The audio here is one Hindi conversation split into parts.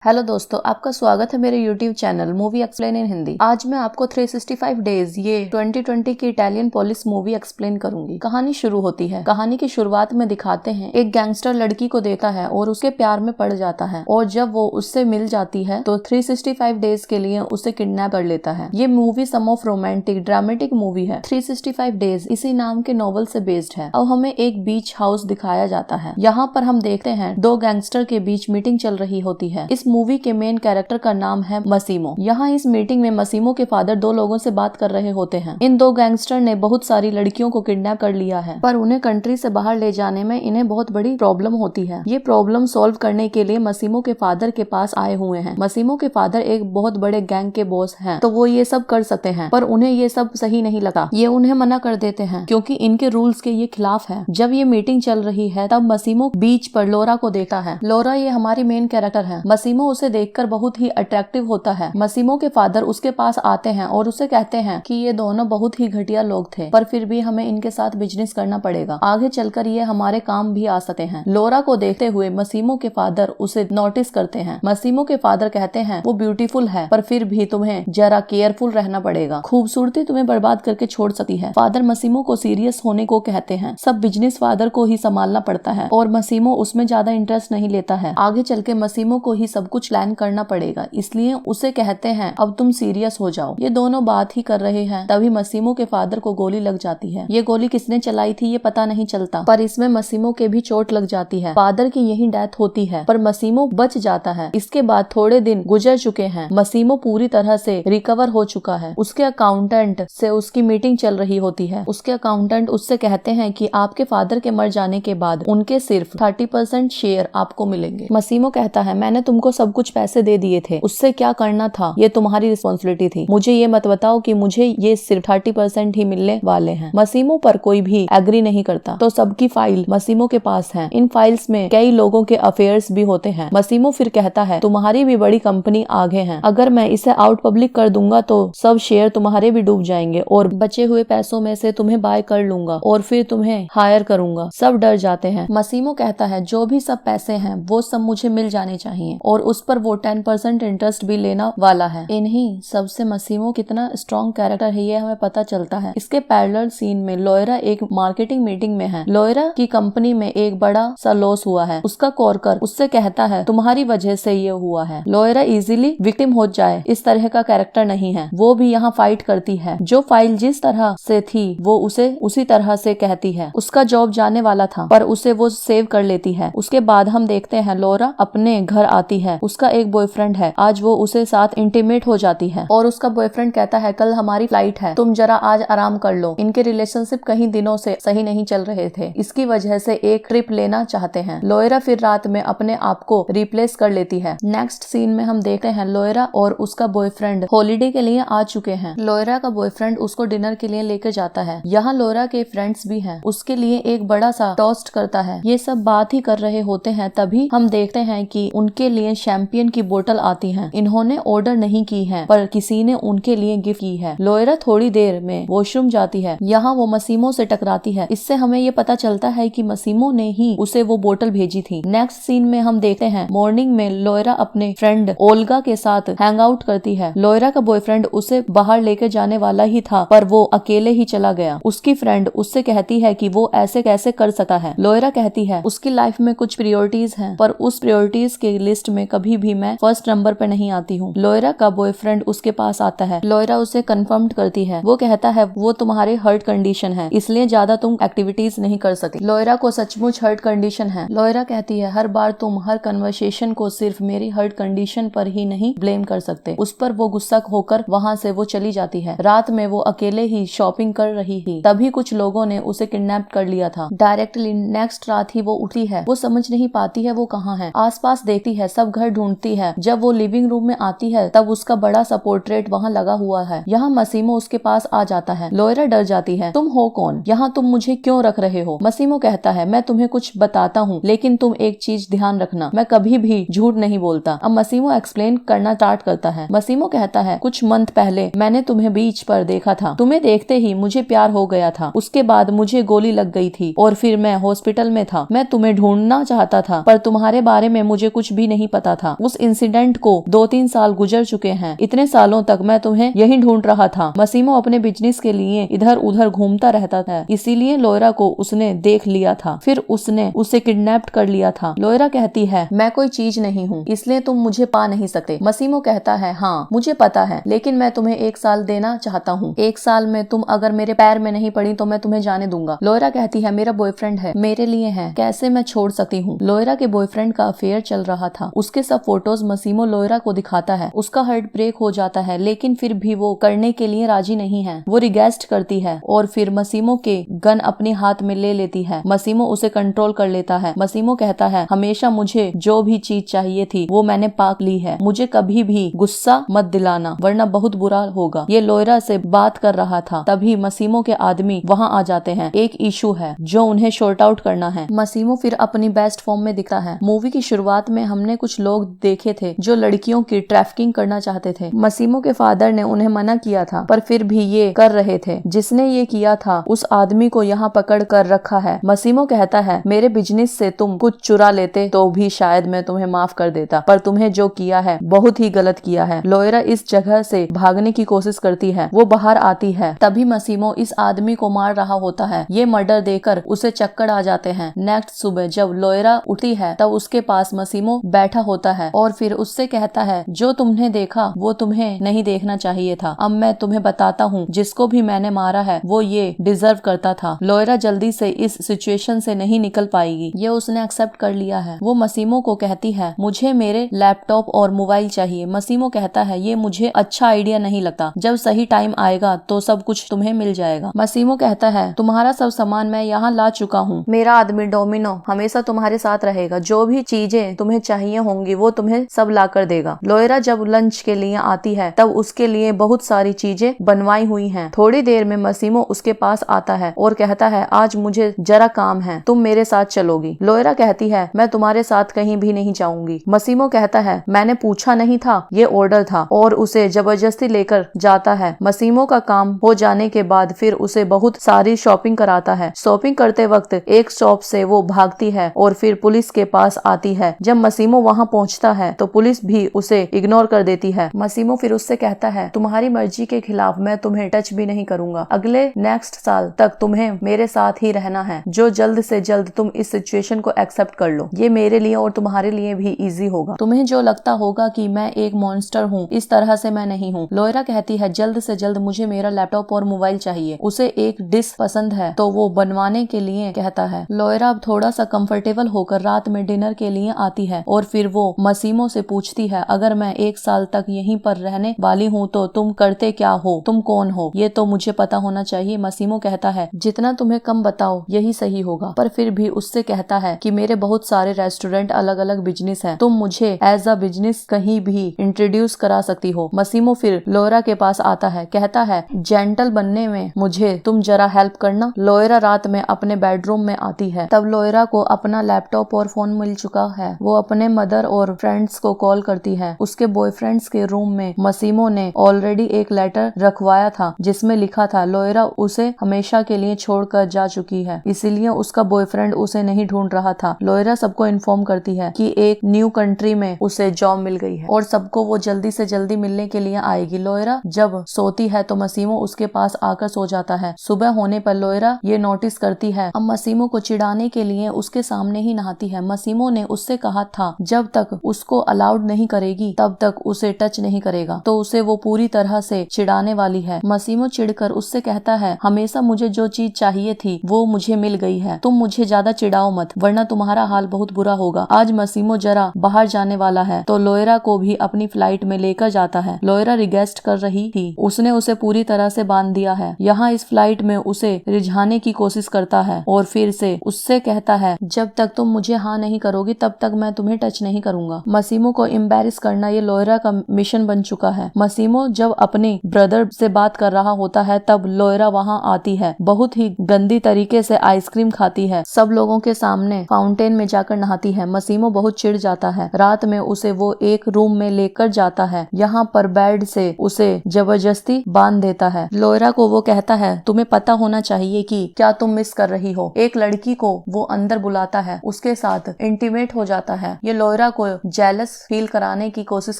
हेलो दोस्तों, आपका स्वागत है मेरे YouTube channel movie explain in Hindi. आज मैं आपको 365 डेज ये 2020 की इटालियन पुलिस मूवी एक्सप्लेन करूंगी। कहानी शुरू होती है। कहानी की शुरुआत में दिखाते हैं एक गैंगस्टर लड़की को देता है और उसके प्यार में पड़ जाता है, और जब वो उससे मिल जाती है तो 365 डेज के लिए उसे किडनैप कर लेता है। ये movie some of romantic dramatic movie है। 365 डेज इसी नाम के नॉवल से बेस्ड है। अब हमें एक बीच हाउस दिखाया जाता है। यहाँ पर हम देखते हैं दो गैंगस्टर के बीच मीटिंग चल रही होती है। इस मूवी के मेन कैरेक्टर का नाम है मसीमो। यहाँ इस मीटिंग में मसीमो के फादर दो लोगों से बात कर रहे होते हैं। इन दो गैंगस्टर ने बहुत सारी लड़कियों को किडनैप कर लिया है, पर उन्हें कंट्री से बाहर ले जाने में इन्हें बहुत बड़ी प्रॉब्लम होती है। ये प्रॉब्लम सॉल्व करने के लिए मसीमो के फादर के पास आए हुए हैं। मसीमो के फादर एक बहुत बड़े गैंग के बॉस हैं, तो वो ये सब कर सकते हैं, पर उन्हें ये सब सही नहीं लगा। ये उन्हें मना कर देते हैं क्योंकि इनके रूल्स के ये खिलाफ है। जब ये मीटिंग चल रही है तब मसीमो बीच पर लोरा को देखता है। लोरा ये हमारी मेन कैरेक्टर है। मसीमो उसे देखकर बहुत ही अट्रैक्टिव होता है। मसीमो के फादर उसके पास आते हैं और उसे कहते हैं कि ये दोनों बहुत ही घटिया लोग थे, पर फिर भी हमें इनके साथ बिजनेस करना पड़ेगा। आगे चलकर ये हमारे काम भी आ सकते हैं। लोरा को देखते हुए मसीमो के फादर उसे नोटिस करते हैं। मसीमो के फादर कहते हैं वो ब्यूटीफुल है, पर फिर भी तुम्हें जरा केयरफुल रहना पड़ेगा। खूबसूरती तुम्हें बर्बाद करके छोड़ सकती है। फादर मसीमो को सीरियस होने को कहते हैं। सब बिजनेस फादर को ही संभालना पड़ता है और मसीमो उसमें ज्यादा इंटरेस्ट नहीं लेता है। आगे चल के मसीमो को ही सब कुछ प्लान करना पड़ेगा, इसलिए उसे कहते हैं अब तुम सीरियस हो जाओ। ये दोनों बात ही कर रहे हैं, तभी मसीमो के फादर को गोली लग जाती है। ये गोली किसने चलाई थी ये पता नहीं चलता, पर इसमें मसीमो के भी चोट लग जाती है। फादर की यही डेथ होती है, पर मसीमो बच जाता है। इसके बाद थोड़े दिन गुजर चुके हैं। मसीमो पूरी तरह से रिकवर हो चुका है। उसके अकाउंटेंट से उसकी मीटिंग चल रही होती है। उसके अकाउंटेंट उससे कहते हैं कि आपके फादर के मर जाने के बाद उनके सिर्फ 30% शेयर आपको मिलेंगे। मसीमो कहता है मैंने तुमको सब कुछ पैसे दे दिए थे, उससे क्या करना था ये तुम्हारी रिस्पॉन्सिबिलिटी थी। मुझे ये मत बताओ कि मुझे ये सिर्फ 30% ही मिलने वाले हैं। मसीमो पर कोई भी एग्री नहीं करता, तो सबकी फाइल मसीमो के पास है। इन फाइल्स में कई लोगों के अफेयर्स भी होते हैं। मसीमो फिर कहता है तुम्हारी भी बड़ी कंपनी आगे है, अगर मैं इसे आउट पब्लिक कर दूंगा तो सब शेयर तुम्हारे भी डूब जाएंगे और बचे हुए पैसों में से तुम्हें बाय कर लूंगा और फिर तुम्हें हायर करूंगा। सब डर जाते हैं। मसीमो कहता है जो भी सब पैसे हैं वो सब मुझे मिल जाने चाहिए और उस पर वो 10% इंटरेस्ट भी लेना वाला है। इन्हीं सबसे मसीमो कितना स्ट्रॉन्ग कैरेक्टर है ये हमें पता चलता है। इसके पैरेलल सीन में लोयरा एक मार्केटिंग मीटिंग में है। लोयरा की कंपनी में एक बड़ा सा लॉस हुआ है। उसका कोरकर उससे कहता है तुम्हारी वजह से ये हुआ है। लोयरा इजीली विक्टिम हो जाए इस तरह का कैरेक्टर नहीं है। वो भी यहाँ फाइट करती है। जो फाइल जिस तरह से थी वो उसे उसी तरह से कहती है। उसका जॉब जाने वाला था पर उसे वो सेव कर लेती है। उसके बाद हम देखते हैं लोरा अपने घर आती है। उसका एक बॉयफ्रेंड है। आज वो उसे साथ इंटीमेट हो जाती है और उसका बॉयफ्रेंड कहता है कल हमारी फ्लाइट है, तुम जरा आज आराम कर लो। इनके रिलेशनशिप कई दिनों से सही नहीं चल रहे थे, इसकी वजह से एक ट्रिप लेना चाहते हैं। लोयरा फिर रात में अपने आप को रिप्लेस कर लेती है। नेक्स्ट सीन में हम देखते हैं लोयरा और उसका बॉयफ्रेंड हॉलीडे के लिए आ चुके हैं। लोयरा का बॉयफ्रेंड उसको डिनर के लिए लेकर जाता है। यहाँ लोयरा के फ्रेंड्स भी हैं। उसके लिए एक बड़ा सा टोस्ट करता है। ये सब बात ही कर रहे होते हैं, तभी हम देखते हैं कि उनके लिए शैंपियन की बोतल आती है। इन्होंने ऑर्डर नहीं की है, पर किसी ने उनके लिए गिफ्ट की है। लोयरा थोड़ी देर में वॉशरूम जाती है। यहाँ वो मसीमो से टकराती है। इससे हमें ये पता चलता है कि मसीमो ने ही उसे वो बोतल भेजी थी। नेक्स्ट सीन में हम देखते हैं मॉर्निंग में लोयरा अपने फ्रेंड ओल्गा के साथ हैंग आउट करती है। लोयरा का बॉयफ्रेंड उसे बाहर लेकर जाने वाला ही था, पर वो अकेले ही चला गया। उसकी फ्रेंड उससे कहती है कि वो ऐसे कैसे कर सकता है। लोयरा कहती है उसकी लाइफ में कुछ प्रायोरिटीज हैं, पर उस प्रायोरिटीज के लिस्ट में कभी भी मैं फर्स्ट नंबर पे नहीं आती हूँ। लोयरा का बॉयफ्रेंड उसके पास आता है। लोयरा उसे कंफर्म करती है। वो कहता है वो तुम्हारे हर्ट कंडीशन है, इसलिए ज्यादा तुम एक्टिविटीज नहीं कर सकती। लोयरा को सचमुच हर्ट कंडीशन है। लोयरा कहती है हर बार तुम हर कन्वर्सेशन को सिर्फ मेरी हर्ट कंडीशन पर ही नहीं ब्लेम कर सकते। उस पर वो गुस्सा होकर वहाँ से वो चली जाती है। रात में वो अकेले ही शॉपिंग कर रही थी, तभी कुछ लोगों ने उसे किडनैप कर लिया था। डायरेक्टली नेक्स्ट रात ही वो उठी है। वो समझ नहीं पाती है वो कहाँ है। आसपास देखती है, सब घर ढूंढती है। जब वो लिविंग रूम में आती है तब उसका बड़ा सा पोर्ट्रेट वहाँ लगा हुआ है। यहाँ मसीमो उसके पास आ जाता है। लोयरा डर जाती है। तुम हो कौन? यहाँ तुम मुझे क्यों रख रहे हो? मसीमो कहता है मैं तुम्हें कुछ बताता हूँ, लेकिन तुम एक चीज ध्यान रखना, मैं कभी भी झूठ नहीं बोलता। अब मसीमो एक्सप्लेन करना स्टार्ट करता है। मसीमो कहता है कुछ मंथ पहले मैंने तुम्हें बीच पर देखा था। तुम्हें देखते ही मुझे प्यार हो गया था। उसके बाद मुझे गोली लग गई थी और फिर मैं हॉस्पिटल में था। मैं तुम्हें ढूंढना चाहता था, पर तुम्हारे बारे में मुझे कुछ भी नहीं पता पता था। उस इंसिडेंट को 2-3 साल गुजर चुके हैं। इतने सालों तक मैं तुम्हें यहीं ढूंढ रहा था। मसीमो अपने बिजनेस के लिए इधर उधर घूमता रहता था, इसीलिए लोयरा को उसने देख लिया था, फिर उसने उसे किडनैप कर लिया था। लोयरा कहती है, मैं कोई चीज नहीं हूँ, इसलिए तुम मुझे पा नहीं सकते। मसीमो कहता है, हाँ मुझे पता है, लेकिन मैं तुम्हें 1 साल देना चाहता हूँ। 1 साल में तुम अगर मेरे पैर में नहीं पड़ी तो मैं तुम्हें जाने दूंगा। लोयरा कहती है, मेरा बॉयफ्रेंड है, मेरे लिए है, कैसे मैं छोड़ सकती हूँ। लोयरा के बॉयफ्रेंड का अफेयर चल रहा था। उसके सब फोटोज मसीमो लोयरा को दिखाता है। उसका हार्ट ब्रेक हो जाता है, लेकिन फिर भी वो करने के लिए राजी नहीं है। वो रिगेस्ट करती है और फिर मसीमो के गन अपने हाथ में ले लेती है। मसीमो उसे कंट्रोल कर लेता है। मसीमो कहता है, हमेशा मुझे जो भी चीज चाहिए थी वो मैंने पा ली है, मुझे कभी भी गुस्सा मत दिलाना वरना बहुत बुरा होगा। ये लोयरा से बात कर रहा था, तभी मसीमो के आदमी वहाँ आ जाते हैं। एक इशू है जो उन्हें शॉर्ट आउट करना है। मसीमो फिर अपनी बेस्ट फॉर्म में दिखता है। मूवी की शुरुआत में हमने कुछ लोग देखे थे जो लड़कियों की ट्रैफिकिंग करना चाहते थे। मसीमो के फादर ने उन्हें मना किया था, पर फिर भी ये कर रहे थे। जिसने ये किया था उस आदमी को यहाँ पकड़ कर रखा है। मसीमो कहता है, मेरे बिजनेस से तुम कुछ चुरा लेते तो भी शायद मैं तुम्हें माफ कर देता, पर तुम्हें जो किया है बहुत ही गलत किया है। लोयरा इस जगह से भागने की कोशिश करती है। वो बाहर आती है, तभी मसीमो इस आदमी को मार रहा होता है। ये मर्डर देखकर उसे चक्कर आ जाते हैं। नेक्स्ट सुबह जब लोयरा उठती है तब उसके पास मसीमो बैठा होता है और फिर उससे कहता है, जो तुमने देखा वो तुम्हें नहीं देखना चाहिए था। अब मैं तुम्हें बताता हूँ, जिसको भी मैंने मारा है वो ये डिजर्व करता था। लोयरा जल्दी से इस सिचुएशन से नहीं निकल पाएगी, ये उसने एक्सेप्ट कर लिया है। वो मसीमो को कहती है, मुझे मेरे लैपटॉप और मोबाइल चाहिए। मसीमो कहता है, ये मुझे अच्छा आइडिया नहीं लगता, जब सही टाइम आएगा तो सब कुछ तुम्हें मिल जाएगा। मसीमो कहता है, तुम्हारा सब सामान मैं यहाँ ला चुका हूँ, मेरा आदमी डोमिनो हमेशा तुम्हारे साथ रहेगा, जो भी चीजें तुम्हें चाहिए होंगी वो तुम्हें सब ला कर देगा। लोयरा जब लंच के लिए आती है तब उसके लिए बहुत सारी चीजें बनवाई हुई हैं। थोड़ी देर में मसीमो उसके पास आता है और कहता है, आज मुझे जरा काम है, तुम मेरे साथ चलोगी। लोयरा कहती है, मैं तुम्हारे साथ कहीं भी नहीं जाऊंगी। मसीमो कहता है, मैंने पूछा नहीं था, ये ऑर्डर था, और उसे जबरदस्ती लेकर जाता है। मसीमो का काम हो जाने के बाद फिर उसे बहुत सारी शॉपिंग कराता है। शॉपिंग करते वक्त एक शॉप से वो भागती है और फिर पुलिस के पास आती है। जब मसीमो वहाँ पहुँचता है तो पुलिस भी उसे इग्नोर कर देती है। मसीमो फिर उससे कहता है, तुम्हारी मर्जी के खिलाफ मैं तुम्हें टच भी नहीं करूंगा, अगले नेक्स्ट साल तक तुम्हें मेरे साथ ही रहना है, जो जल्द से जल्द तुम इस सिचुएशन को एक्सेप्ट कर लो, ये मेरे लिए और तुम्हारे लिए भी इजी होगा। तुम्हें जो लगता होगा कि मैं एक मॉन्स्टर हूँ, इस तरह से मैं नहीं हूँ। लोयरा कहती है, जल्द से जल्द मुझे मेरा लैपटॉप और मोबाइल चाहिए। उसे एक डिश पसंद है तो वो बनवाने के लिए कहता है। लोयरा अब थोड़ा सा कंफर्टेबल होकर रात में डिनर के लिए आती है और फिर वो मसीमो से पूछती है, अगर मैं 1 साल तक यहीं पर रहने वाली हूँ तो तुम करते क्या हो, तुम कौन हो, ये तो मुझे पता होना चाहिए। मसीमो कहता है, जितना तुम्हें कम बताओ यही सही होगा, पर फिर भी उससे कहता है कि मेरे बहुत सारे रेस्टोरेंट अलग अलग बिजनेस है, तुम मुझे एज अ बिजनेस कहीं भी इंट्रोड्यूस करा सकती हो। मसीमो फिर लोयरा के पास आता है, कहता है, जेंटल बनने में मुझे तुम जरा हेल्प करना। लोयरा रात में अपने बेडरूम में आती है, तब लोयरा को अपना लैपटॉप और फोन मिल चुका है। वो अपने मदर और फ्रेंड्स को कॉल करती है। उसके बॉयफ्रेंड्स के रूम में मसीमो ने ऑलरेडी एक लेटर रखवाया था जिसमें लिखा था, लोयरा उसे हमेशा के लिए छोड़कर जा चुकी है, इसीलिए उसका बॉयफ्रेंड उसे नहीं ढूंढ रहा था। लोयरा सबको इन्फॉर्म करती है कि एक न्यू कंट्री में उसे जॉब मिल गई है और सबको वो जल्दी से जल्दी मिलने के लिए आएगी। लोयरा जब सोती है तो मसीमो उसके पास आकर सो जाता है। सुबह होने पर लोयरा ये नोटिस करती है, अब मसीमो को चिढ़ाने के लिए उसके सामने ही नहाती है। मसीमो ने उससे कहा था जब तक उसको अलाउड नहीं करेगी तब तक उसे टच नहीं करेगा, तो उसे वो पूरी तरह से चिढ़ाने वाली है। मसीमो चिढ़कर उससे कहता है, हमेशा मुझे जो चीज चाहिए थी वो मुझे मिल गई है, तुम मुझे ज्यादा चिढ़ाओ मत वरना तुम्हारा हाल बहुत बुरा होगा। आज मसीमो जरा बाहर जाने वाला है तो लोयरा को भी अपनी फ्लाइट में लेकर जाता है। लोयरा रिगेस्ट कर रही थी, उसने उसे पूरी तरह से बांध दिया है। यहाँ इस फ्लाइट में उसे रिझाने की कोशिश करता है और फिर से उससे कहता है, जब तक तुम मुझे हाँ नहीं करोगी तब तक मैं तुम्हें टच नहीं करूंगा। मसीमो को एम्बैरेस करना ये लोयरा का मिशन बन चुका है। मसीमो जब अपने ब्रदर से बात कर रहा होता है तब लोयरा वहाँ आती है, बहुत ही गंदी तरीके से आइसक्रीम खाती है, सब लोगों के सामने फाउंटेन में जाकर नहाती है। मसीमो बहुत चिढ़ जाता है। रात में उसे वो एक रूम में लेकर जाता है, यहाँ पर बेड से उसे जबरदस्ती बांध देता है। लोयरा को वो कहता है, तुम्हें पता होना चाहिए कि क्या तुम मिस कर रही हो। एक लड़की को वो अंदर बुलाता है, उसके साथ इंटीमेट हो जाता है। ये लोयरा को जेलस फील कराने की कोशिश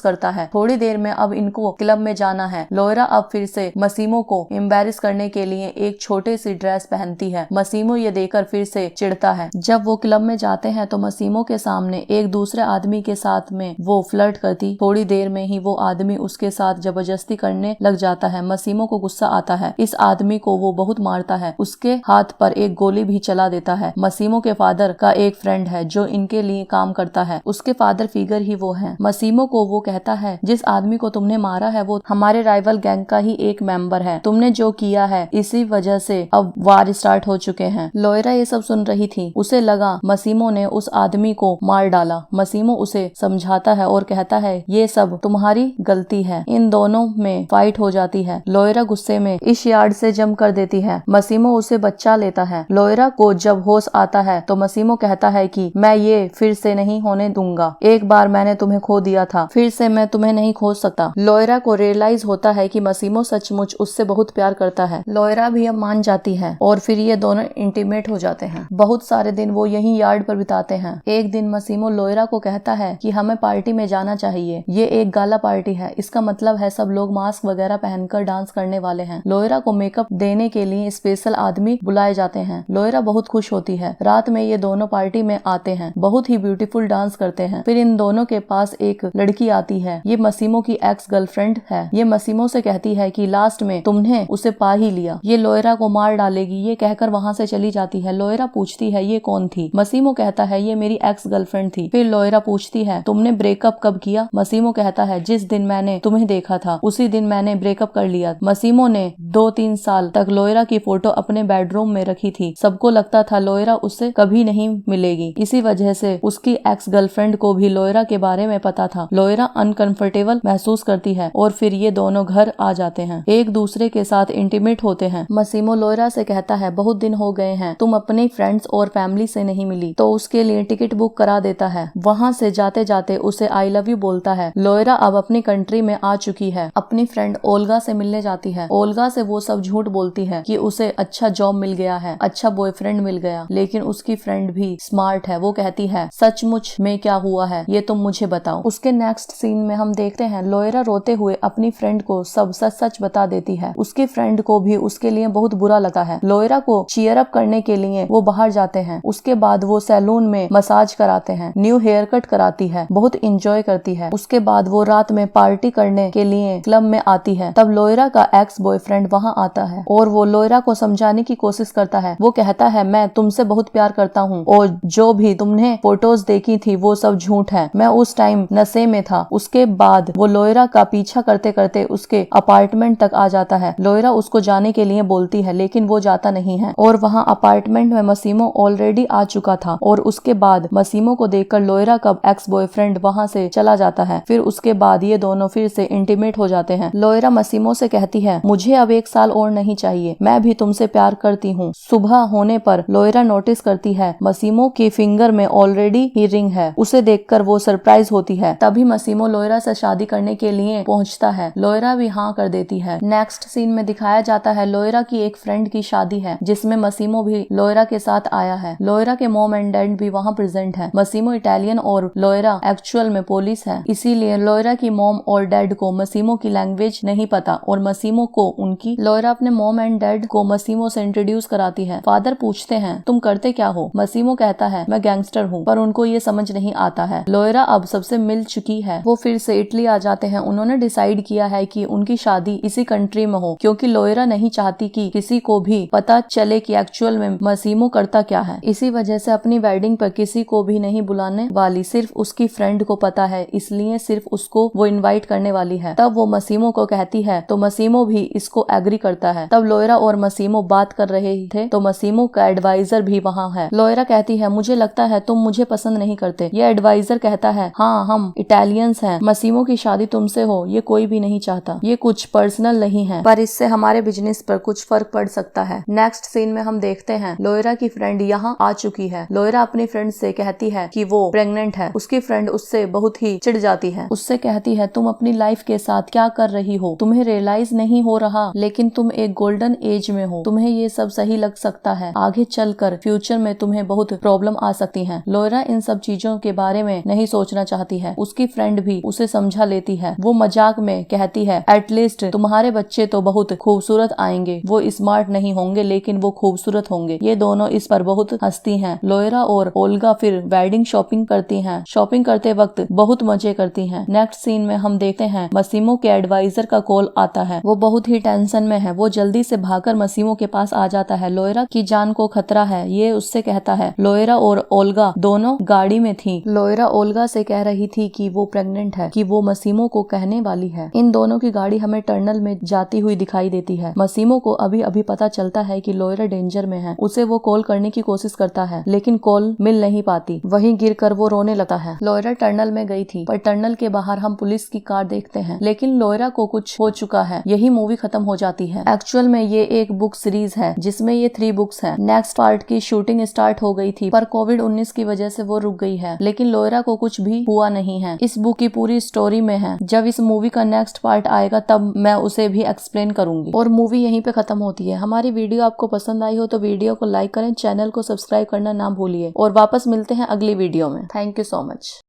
करता है। थोड़ी देर में अब इनको क्लब में जाना है। लोयरा अब फिर से मसीमो को एम्बैरेस करने के लिए एक छोटी सी ड्रेस पहनती है। मसीमो ये देखकर फिर से चिढ़ता है। जब वो क्लब में जाते हैं तो मसीमो के सामने एक दूसरे आदमी के साथ में वो फ्लर्ट करती। थोड़ी देर में ही वो आदमी उसके साथ जबरदस्ती करने लग जाता है। मसीमो को गुस्सा आता है। इस आदमी को वो बहुत मारता है। उसके हाथ पर एक गोली भी चला देता है। मसीमो के फादर का एक फ्रेंड है जो इनके लिए काम करता है। उसके फादर फिगर ही वो है। मसीमो को वो कहता है जिस आदमी को तुमने मारा है वो हमारे राइवल गैंग का ही एक मेंबर है। तुमने जो किया है इसी वजह से अब वार स्टार्ट हो चुके हैं। लोयरा ये सब सुन रही थी। उसे लगा मसीमो ने उस आदमी को मार डाला। मसीमो उसे समझाता है और कहता है ये सब तुम्हारी गलती है। इन दोनों में फाइट हो जाती है। लोयरा गुस्से में इस यार्ड से जंप कर देती है। मसीमो उसे बचा लेता है। लोयरा को जब होश आता है तो मसीमो कहता है कि मैं ये फिर से नहीं होने दूंगा। एक बार मैंने तुम्हें खो दिया था, फिर से मैं तुम्हें नहीं खो सकता। लोयरा को रियलाइज होता है कि मसीमो सचमुच उससे बहुत प्यार करता है। लोयरा भी अब मान जाती है और फिर ये दोनों इंटीमेट हो जाते हैं। बहुत सारे दिन वो यहीं यार्ड पर बिताते हैं। एक दिन मसीमो लोयरा को कहता है कि हमें पार्टी में जाना चाहिए। ये एक गाला पार्टी है। इसका मतलब है सब लोग मास्क वगैरह पहनकर डांस करने वाले हैं। लोयरा को मेकअप देने के लिए स्पेशल आदमी बुलाए जाते हैं। लोयरा बहुत खुश होती है। रात में ये दोनों पार्टी में आते हैं। बहुत ही ब्यूटीफुल डांस करते हैं। फिर इन दोनों के पास एक लड़की आती है। ये मसीमो की एक्स गर्लफ्रेंड है। ये मसीमो से कहती है कि लास्ट में तुमने उसे पा ही लिया, ये लोयरा को मार डालेगी। ये कहकर वहाँ से चली जाती है। लोयरा पूछती है ये कौन थी? मसीमो कहता है ये मेरी एक्स गर्लफ्रेंड थी। फिर लोयरा पूछती है तुमने ब्रेकअप कब किया? मसीमो कहता है जिस दिन मैंने तुम्हें देखा था उसी दिन मैंने ब्रेकअप कर लिया। मसीमो ने 2-3 साल तक लोयरा की फोटो अपने बेडरूम में रखी थी। सबको लगता था लोयरा उससे कभी नहीं मिलेगी। इसी वजह से उसकी एक्स गर्लफ्रेंड को भी लोयरा के बारे में पता था। लोयरा अनकंफर्टेबल महसूस करती है और फिर ये दोनों घर आ जाते हैं। एक दूसरे के साथ इंटीमेट होते हैं। मसीमो लोयरा से कहता है बहुत दिन हो गए हैं, तुम अपने फ्रेंड्स और फैमिली से नहीं मिली, तो उसके लिए टिकट बुक करा देता है। वहाँ से जाते जाते उसे आई लव यू बोलता है। लोयरा अब अपनी कंट्री में आ चुकी है। अपनी फ्रेंड ओल्गा से मिलने जाती है। ओल्गा से वो सब झूठ बोलती है कि उसे अच्छा जॉब मिल गया है, अच्छा बॉयफ्रेंड मिल गया, लेकिन उसकी फ्रेंड भी स्मार्ट है। वो कहती है सचमुच में क्या हुआ है ये तुम मुझे बताओ। उसके नेक्स्ट सीन में हम देखते हैं लोयरा रोते हुए अपनी फ्रेंड को सब सच सच बता देती है। उसकी फ्रेंड को भी उसके लिए बहुत बुरा लगा है। लोयरा को चीयर अप करने के लिए वो बाहर जाते हैं। उसके बाद वो सैलून में मसाज कराते हैं, न्यू हेयर कट कराती है, बहुत इंजॉय करती है। उसके बाद वो रात में पार्टी करने के लिए क्लब में आती है। तब लोयरा का एक्स बॉयफ्रेंड वहाँ आता है और वो लोयरा को समझाने की कोशिश करता है। वो कहता है मैं तुमसे बहुत प्यार करता हूँ और जो भी तुमने फोटोज देखी थी वो सब झूठ है, मैं उस टाइम नशे में था। उसके बाद वो लोयरा का पीछा करते करते उसके अपार्टमेंट तक आ जाता है। लोयरा उसको जाने के लिए बोलती है लेकिन वो जाता नहीं है और वहाँ अपार्टमेंट में मसीमो ऑलरेडी आ चुका था और उसके बाद मसीमो को देखकर लोयरा का एक्स बॉयफ्रेंड वहाँ से चला जाता है। फिर उसके बाद ये दोनों फिर से इंटीमेट हो जाते हैं। लोयरा मसीमो से कहती है मुझे अब 1 साल और नहीं चाहिए, मैं भी तुमसे प्यार करती हूँ। सुबह होने पर लोयरा नोटिस करती है मसीमो के फिंगर में ऑलरेडी ही रिंग है। उसे देखकर वो सरप्राइज होती है। तभी मसीमो लोयरा से शादी करने के लिए पहुँचता है। लोयरा भी हाँ कर देती है। नेक्स्ट सीन में दिखाया जाता है लोयरा की एक फ्रेंड की शादी है जिसमें मसीमो भी लोयरा के साथ आया है। लोयरा के मॉम एंड डैड भी वहाँ प्रेजेंट है। मसीमो इटालियन और लोयरा एक्चुअल में पुलिस है, इसीलिए लोयरा की मॉम और डैड को मसीमो की लैंग्वेज नहीं पता और मसीमो को उनकी लोयरा अपने मॉम एंड डैड को मसीमो से इंट्रोड्यूस कराती है। फादर पूछते हैं तुम करते क्या हो? मसीमो कहता है मैं गैंगस्टर हूँ, पर उनको ये समझ नहीं आता है। लोयरा अब सबसे मिल चुकी है। वो फिर से इटली आ जाते हैं। उन्होंने डिसाइड किया है कि उनकी शादी इसी कंट्री में हो क्योंकि लोयरा नहीं चाहती कि किसी को भी पता चले कि एक्चुअल में मसीमो करता क्या है। इसी वजह से अपनी वेडिंग पर किसी को भी नहीं बुलाने वाली, सिर्फ उसकी फ्रेंड को पता है, इसलिए सिर्फ उसको वो इनवाइट करने वाली है। तब वो मसीमो को कहती है तो मसीमो भी इसको एग्री करता है। तब लोयरा और मसीमो बात कर रहे थे तो मसीमो का एडवाइजर भी वहाँ है। लोयरा कहती है मुझे लगता है तुम मुझे पसंद नहीं करते। ये एडवाइजर कहता है हाँ हम इटालियंस हैं, मसीमो की शादी तुमसे हो ये कोई भी नहीं चाहता, ये कुछ पर्सनल नहीं है पर इससे हमारे बिजनेस पर कुछ फर्क पड़ सकता है। नेक्स्ट सीन में हम देखते हैं लोयरा की फ्रेंड यहाँ आ चुकी है। लोयरा अपनी फ्रेंड से कहती है कि वो प्रेग्नेंट है। उसकी फ्रेंड उससे बहुत ही चिढ़ जाती है। उससे कहती है तुम अपनी लाइफ के साथ क्या कर रही हो? तुम्हें रियलाइज नहीं हो रहा, लेकिन तुम एक गोल्डन एज में हो, तुम्हें ये सब सही लग सकता है, आगे चलकर फ्यूचर में तुम्हें बहुत प्रॉब्लम आ सकती है। लोयरा इन सब चीजों के बारे में में नहीं सोचना चाहती है। उसकी फ्रेंड भी उसे समझा लेती है। वो मजाक में कहती है, एटलीस्ट तुम्हारे बच्चे तो बहुत खूबसूरत आएंगे, वो स्मार्ट नहीं होंगे लेकिन वो खूबसूरत होंगे। ये दोनों इस पर बहुत हंसती हैं। लोयरा और ओल्गा फिर वेडिंग शॉपिंग करती हैं। शॉपिंग करते वक्त बहुत मजे करती हैं। नेक्स्ट सीन में हम देखते हैं मसीमो के एडवाइजर का कॉल आता है। वो बहुत ही टेंशन में है। वो जल्दी से भागकर मसीमो के पास आ जाता है। लोयरा की जान को खतरा है, ये उससे कहता है। लोयरा और ओल्गा दोनों गाड़ी में थी। लोयरा ओल्गा से कह रही थी कि वो प्रेग्नेंट है, कि वो मसीमो को कहने वाली है। इन दोनों की गाड़ी हमें टनल में जाती हुई दिखाई देती है। मसीमो को अभी अभी पता चलता है कि लोयरा डेंजर में है। उसे वो कॉल करने की कोशिश करता है लेकिन कॉल मिल नहीं पाती। वहीं गिरकर वो रोने लगता है। लोयरा टनल में गई थी पर टनल के बाहर हम पुलिस की कार देखते हैं, लेकिन लोयरा को कुछ हो चुका है। यही मूवी खत्म हो जाती है। एक्चुअल में ये एक बुक सीरीज है जिसमें ये 3 बुक्स हैं। नेक्स्ट पार्ट की शूटिंग स्टार्ट हो गई थी पर कोविड-19 की वजह से वो रुक गई है, लेकिन लोयरा को कुछ भी हुआ नहीं है। इस बुक की पूरी स्टोरी में है। जब इस मूवी का नेक्स्ट पार्ट आएगा तब मैं उसे भी एक्सप्लेन करूंगी। और मूवी यहीं पे खत्म होती है। हमारी वीडियो आपको पसंद आई हो तो वीडियो को लाइक करें, चैनल को सब्सक्राइब करना ना भूलिए और वापस मिलते हैं अगली वीडियो में। Thank you so much.